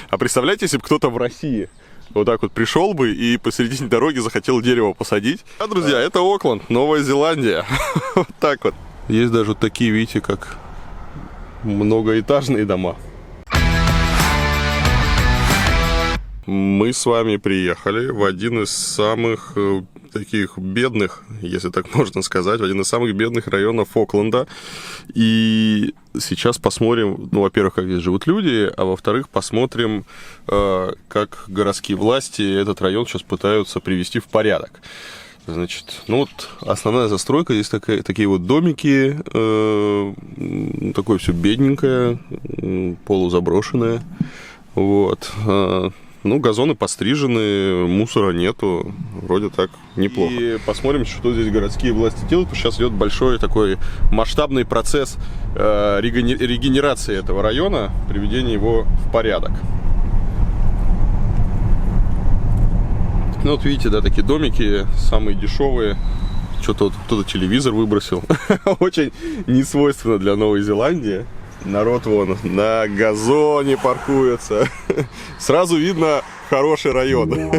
А представляете, если бы кто-то в России вот так вот пришел бы и посередине дороги захотел дерево посадить? А, друзья, это Окленд, Новая Зеландия. Вот так вот. Есть даже вот такие, видите, как многоэтажные дома. Мы с вами приехали в один из самых таких бедных, если так можно сказать, в один из самых бедных районов Окленда. И сейчас посмотрим, ну, во-первых, как здесь живут люди, а во-вторых, посмотрим, как городские власти этот район сейчас пытаются привести в порядок. Значит, ну вот основная застройка, здесь такие вот домики, такое все бедненькое, полузаброшенное, вот. Ну, газоны пострижены, мусора нету, вроде так неплохо. И посмотрим, что здесь городские власти делают, потому что сейчас идет большой такой масштабный процесс регенерации этого района, приведения его в порядок. Ну, вот видите, да, такие домики, самые дешевые. Что-то вот кто-то телевизор выбросил. Очень несвойственно для Новой Зеландии. Народ вон на газоне паркуется. Сразу видно хороший район.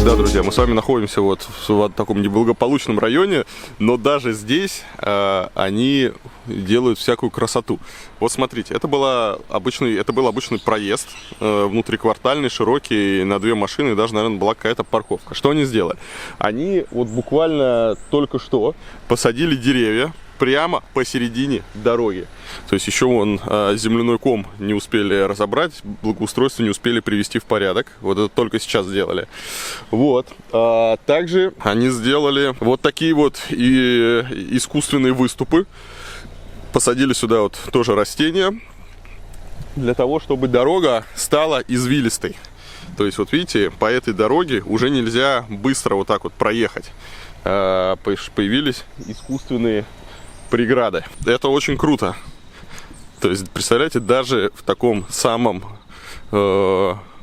Да, друзья, мы с вами находимся вот в таком неблагополучном районе, но даже здесь они делают всякую красоту. Вот смотрите, это был обычный проезд, внутриквартальный, широкий, на 2 машины, и даже, наверное, была какая-то парковка. Что они сделали? Они вот буквально только что посадили деревья прямо посередине дороги. То есть еще вон земляной ком не успели разобрать, благоустройство не успели привести в порядок. Вот это только сейчас сделали. Вот. Также они сделали вот такие вот и искусственные выступы. Посадили сюда вот тоже растения для того, чтобы дорога стала извилистой. То есть вот видите, по этой дороге уже нельзя быстро вот так вот проехать. Появились искусственные преграды. Это очень круто. То есть, представляете, даже в таком самом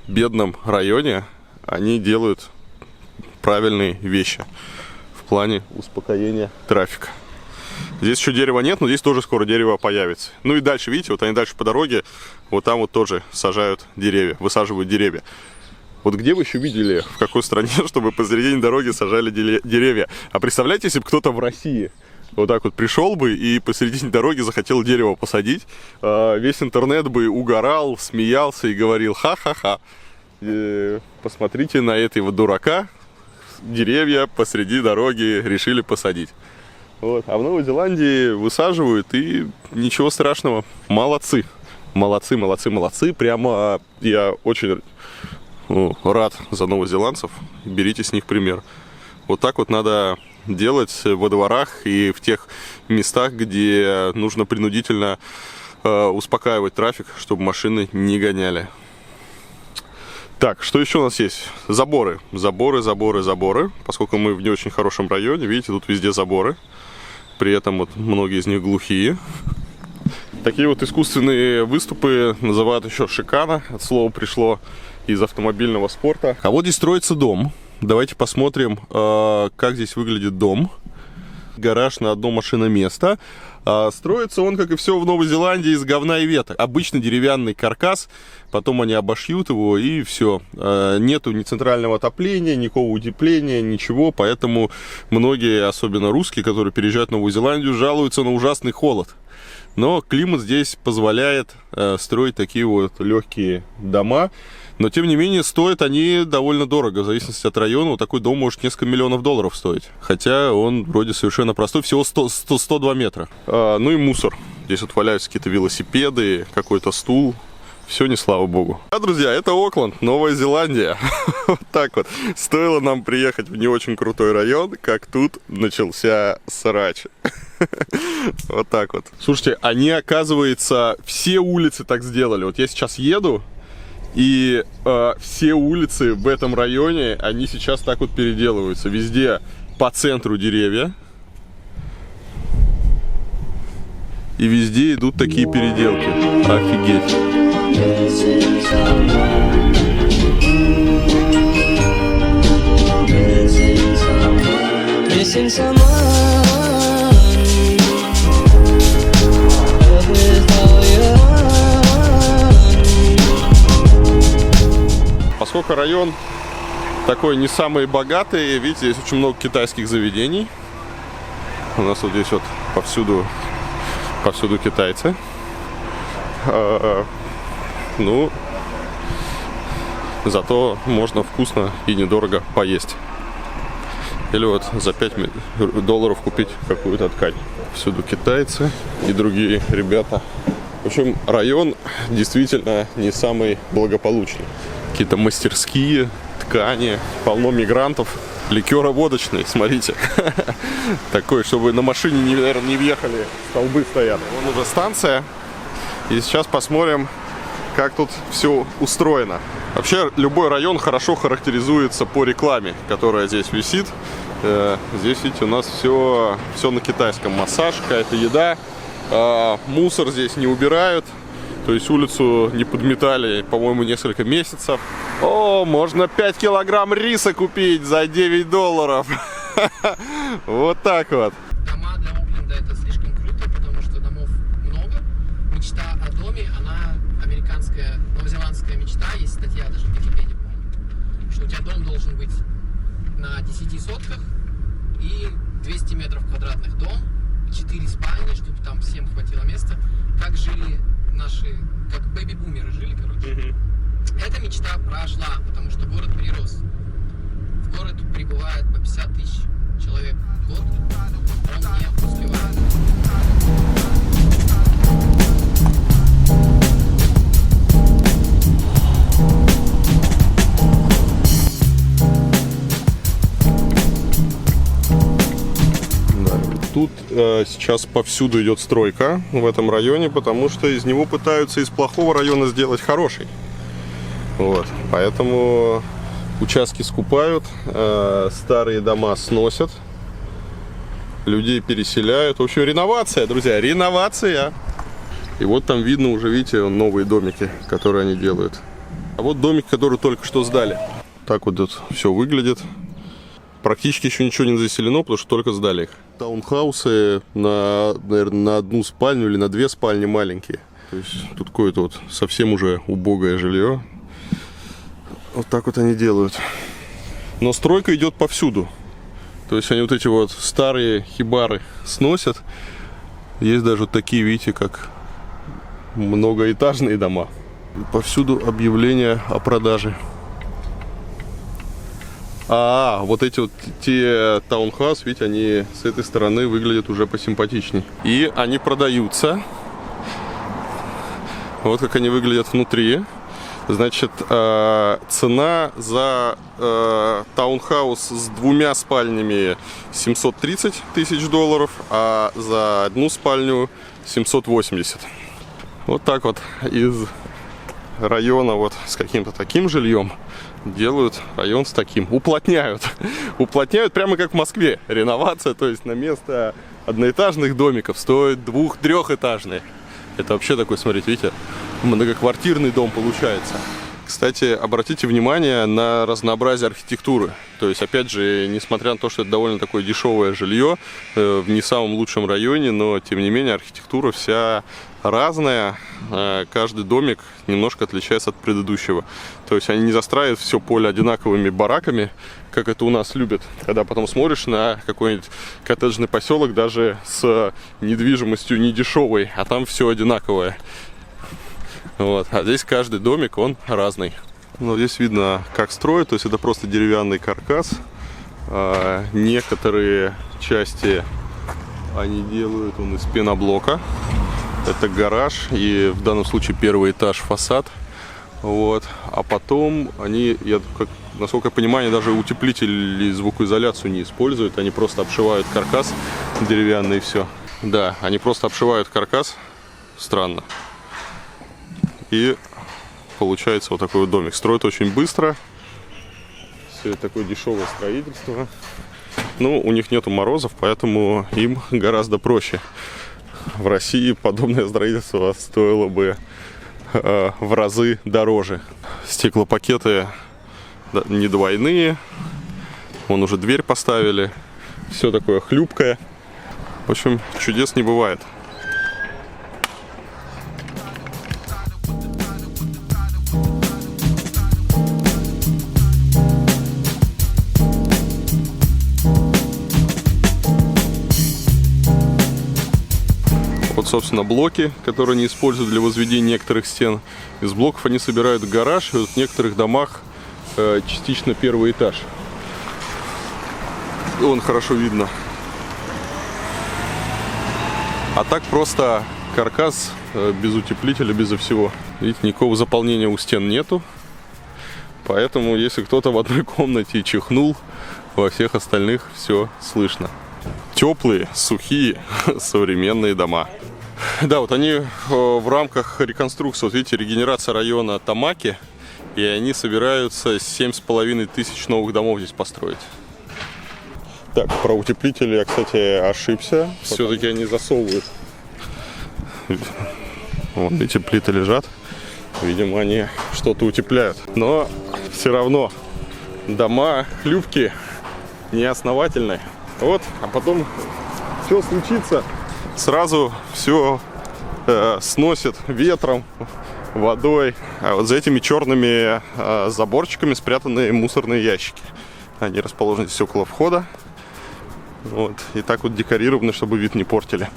бедном районе они делают правильные вещи в плане успокоения трафика. Здесь еще дерева нет, но здесь тоже скоро дерево появится. Ну и дальше, видите, вот они дальше по дороге, вот там вот тоже сажают деревья, высаживают деревья. Вот где вы еще видели, в какой стране, чтобы посередине дороги сажали деревья? А представляете, если бы кто-то в России вот так вот пришел бы и посередине дороги захотел дерево посадить, весь интернет бы угорал, смеялся и говорил: ха-ха-ха, посмотрите на этого дурака, деревья посреди дороги решили посадить. Вот. А в Новой Зеландии высаживают, и ничего страшного. Молодцы, молодцы, молодцы, молодцы. Прямо я очень рад за новозеландцев. Берите с них пример. Вот так вот надо делать во дворах и в тех местах, где нужно принудительно успокаивать трафик, чтобы машины не гоняли. Так, что еще у нас есть? Заборы. Заборы, заборы, заборы. Поскольку мы в не очень хорошем районе, видите, тут везде заборы. При этом вот многие из них глухие. Такие вот искусственные выступы называют еще шикана. Это слово пришло из автомобильного спорта. А вот здесь строится дом. Давайте посмотрим, как здесь выглядит дом. Гараж на одно машиноместо. Строится он, как и все в Новой Зеландии, из говна и веток. Обычно деревянный каркас, потом они обошьют его, и все. Нету ни центрального отопления, никакого утепления, ничего. Поэтому многие, особенно русские, которые переезжают в Новую Зеландию, жалуются на ужасный холод. Но климат здесь позволяет строить такие вот легкие дома. Но, тем не менее, стоят они довольно дорого. В зависимости от района, вот такой дом может несколько миллионов долларов стоить. Хотя он вроде совершенно простой, всего 102 метра. Ну и мусор. Здесь вот валяются какие-то велосипеды, какой-то стул. Все не слава богу. А, друзья, это Окленд, Новая Зеландия. Вот так вот. Стоило нам приехать в не очень крутой район, как тут начался срач. Вот так вот. Слушайте, они, оказывается, все улицы так сделали. Вот я сейчас еду, и все улицы в этом районе, они сейчас так вот переделываются. Везде по центру деревья. И везде идут такие переделки. Офигеть. Поскольку район такой не самый богатый, видите, здесь очень много китайских заведений. У нас вот здесь вот повсюду китайцы. Ну, зато можно вкусно и недорого поесть. Или вот за $5 купить какую-то ткань. Всюду китайцы и другие ребята. В общем, район действительно не самый благополучный. Какие-то мастерские, ткани, полно мигрантов. Ликероводочный, смотрите. Такой, чтобы на машине, наверное, не въехали. Столбы стоят. Вон уже станция. И сейчас посмотрим, как тут все устроено. Вообще, любой район хорошо характеризуется по рекламе, которая здесь висит. Здесь, видите, у нас все на китайском. Массаж, какая-то еда. Мусор здесь не убирают. То есть улицу не подметали, по-моему, несколько месяцев. О, можно 5 килограмм риса купить за $9. Вот так вот. Дома для Окленда это слишком круто, потому что домов много. Мечта о доме, она американская, новозеландская мечта. Есть статья даже в Википедии, по-моему, что у тебя дом должен быть на 10 сотках и 200 метров квадратных дом, 4 спальни, чтобы там всем хватило места. Как жили наши, как бэби-бумеры жили, короче. Эта мечта прошла, потому что город прирос. В город прибывает по 50 тысяч человек в год. Он не успевает. Тут сейчас повсюду идет стройка в этом районе, потому что из него пытаются из плохого района сделать хороший. Вот. Поэтому участки скупают, старые дома сносят, людей переселяют. В общем, реновация, друзья, реновация. И вот там видно уже, видите, новые домики, которые они делают. А вот домик, который только что сдали. Так вот тут все выглядит. Практически еще ничего не заселено, потому что только сдали их. Таунхаусы наверное, на одну спальню или на 2 спальни маленькие. То есть тут какое-то вот совсем уже убогое жилье. Вот так вот они делают. Но стройка идет повсюду. То есть они вот эти вот старые хибары сносят. Есть даже вот такие, видите, как многоэтажные дома. Повсюду объявления о продаже. Вот эти вот те таунхаус, видите, они с этой стороны выглядят уже посимпатичней. И они продаются. Вот как они выглядят внутри. Значит, цена за таунхаус с 2 спальнями $730 тысяч, а за 1 спальню 780. Вот так вот из района вот с каким-то таким жильем делают район с таким. Уплотняют. Уплотняют прямо как в Москве. Реновация, то есть на место одноэтажных домиков стоит 2-3-этажные. Это вообще такой, смотрите, видите, многоквартирный дом получается. Кстати, обратите внимание на разнообразие архитектуры. То есть, опять же, несмотря на то, что это довольно такое дешевое жилье в не самом лучшем районе, но, тем не менее, архитектура вся разная. Каждый домик немножко отличается от предыдущего. То есть, они не застраивают все поле одинаковыми бараками, как это у нас любят. Когда потом смотришь на какой-нибудь коттеджный поселок, даже с недвижимостью недешевой, а там все одинаковое. Вот. А здесь каждый домик, он разный. Но здесь видно, как строят. То есть это просто деревянный каркас. Некоторые части они делают из пеноблока. Это гараж и в данном случае первый этаж фасад. Вот. А потом они, насколько я понимаю, они даже утеплитель и звукоизоляцию не используют. Они просто обшивают каркас деревянный и все. Да, они просто обшивают каркас. Странно. И получается вот такой вот домик. Строят очень быстро. Все это такое дешевое строительство. Ну, у них нету морозов, поэтому им гораздо проще В России подобное строительство стоило бы в разы дороже. Стеклопакеты не двойные. Вон уже дверь поставили. Все такое хлюпкое. В общем, чудес не бывает. Вот, собственно, блоки, которые они используют для возведения некоторых стен. Из блоков они собирают гараж, и вот в некоторых домах частично первый этаж. И вон хорошо видно. А так просто каркас без утеплителя, безо всего. Видите, никакого заполнения у стен нету. Поэтому, если кто-то в одной комнате чихнул, во всех остальных все слышно. Теплые, сухие, современные дома. Да, вот они в рамках реконструкции, вот видите, регенерация района Тамаки, и они собираются 7500 новых домов здесь построить. Так, про утеплители я, кстати, ошибся. Все-таки они засовывают. Вон, видите, плиты лежат. Видимо, они что-то утепляют. Но все равно дома хлюпкие, неосновательные. Вот, а потом все случится, сразу все сносит ветром, водой. А вот за этими черными заборчиками спрятаны мусорные ящики. Они расположены здесь около входа. Вот, и так вот декорированы, чтобы вид не портили.